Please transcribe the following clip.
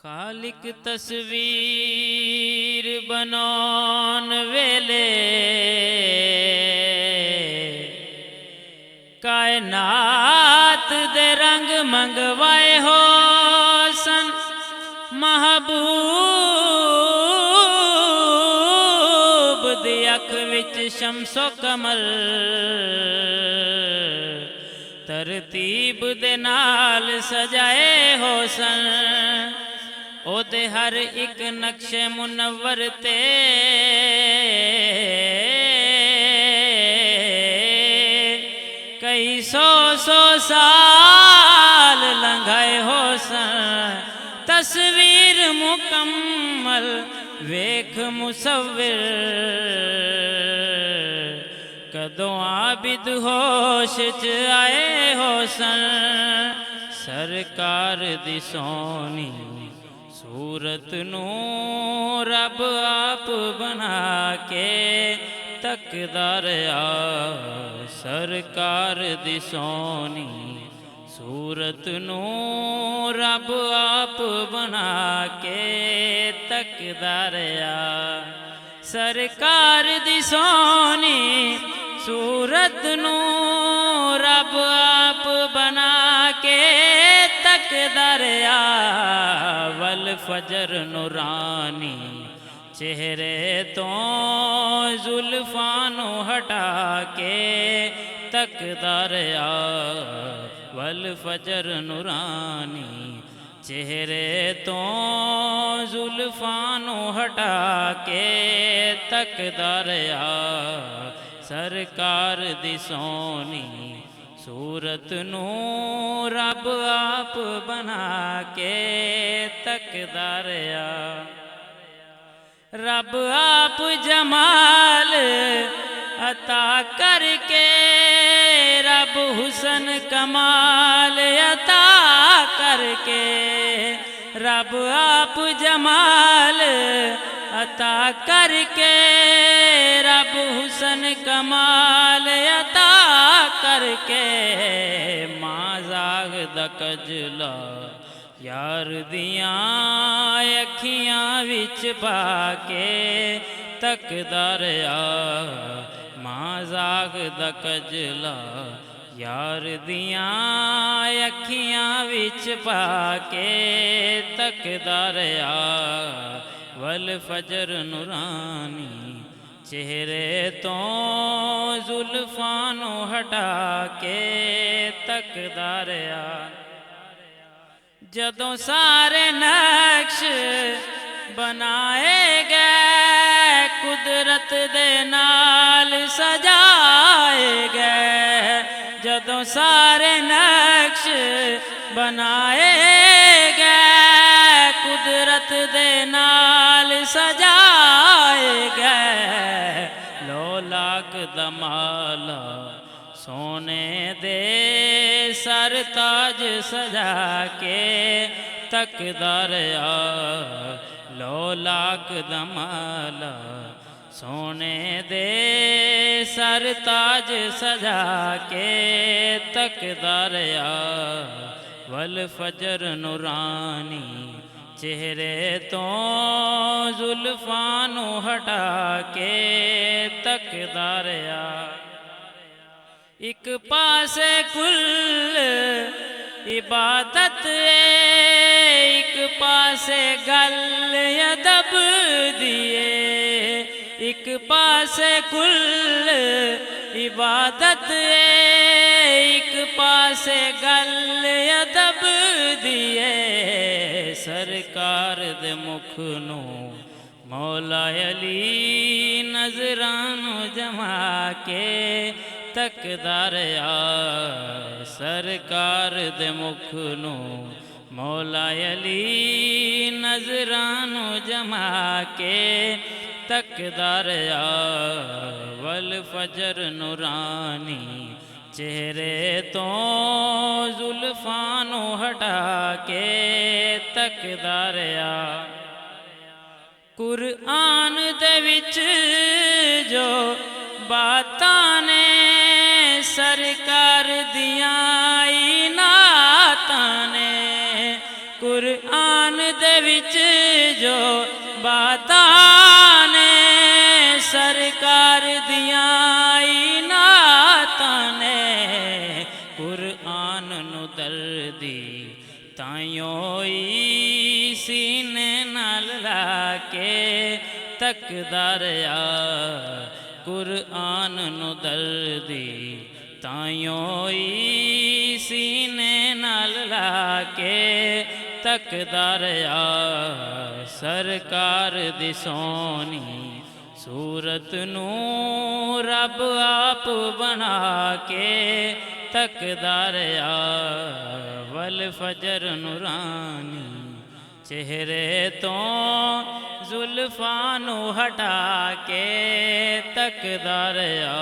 खालिक तस्वीर बनान वेले कायनात दे रंग मंगवाए हो सन महबूब दी अख विच शमसो कमल तरतीब दे नाल सजाए हो सन ओदे हर एक नक्शे मुनव्वर ते कई सौ साल लंघाए हो सन तस्वीर मुकम्मल वेख मुसव्विर कदों आबिद होश च आए हो सन सरकार दी सोनी सूरत नू रब आप बना के तकदा रहा सरकार दी सोनी सूरत नू रब आप बना के तकदा रहा सरकार दी सोनी सूरत नू रब आप बना के तकदा रहा वल फजर नूरानी चेहरे तो जुल्फां नू हटा के तकदा रहा वल फजर नूरानी चेहरे तो जुल्फां नू हटा के तकदा रहा सरकार दी सोनी सूरत नू रब आप बना के तकदा रहा रब आप जमाल अता करके रब हुसन कमाल अता करके रब आप जमाल अता करके रब हुसन कमाल अता करके माज़ाग दा कजला यार दियां अखियां विच पाके तकदा रहा माज़ाग दा कजला यार दियां अखियां विच पाके तकदा रहा वल फजर नूरानी चेहरे तो जुल्फां नू हटा के तकदा रहा जदों सारे नक्श बनाए गए कुदरत दे नाल सजाए गए जदों सारे नक्श बनाए गए कुदरत दे नाल सजाए गए लोलाक दमाला सोने दे सर ताज सजा के तकदा रहा लोलाक दमाला सोने दे सर ताज सजा के तकदा रहा वल फजर नूरानी चेहरे तो जुल्फां नू हटा के तकदा रहा एक पासे कुल इबादत एक पासे गल अदब दिए एक पासे कुल इबादत एक पासे गल अदब दिए सरकार दे मुख नू मौला अली नजरानू जमा के तकदा रहा सरकार दे मुख नू मौला अली नजरानू जमा के तकदा रहा वल फजर नूरानी चेहरे तो जुल्फां नू हटा के तकदा रहा कुरआन दे विच जो बातां ने सरकार दियां नातां ने कुरान दे विच जो बातां ने सरकार दियां नातां ने कुरान नू दर्दी ताइयों ई सीने नाल ला के तकदा रहा कुरान नू दर्दी ताइयों ई सीने नाल ला के तकदा रहा सरकार दी सोनी सूरत नू रब आप बना के तकदा रहा वल फजर नूरानी चेहरे तो जुल्फां नू हटा के तकदा रहा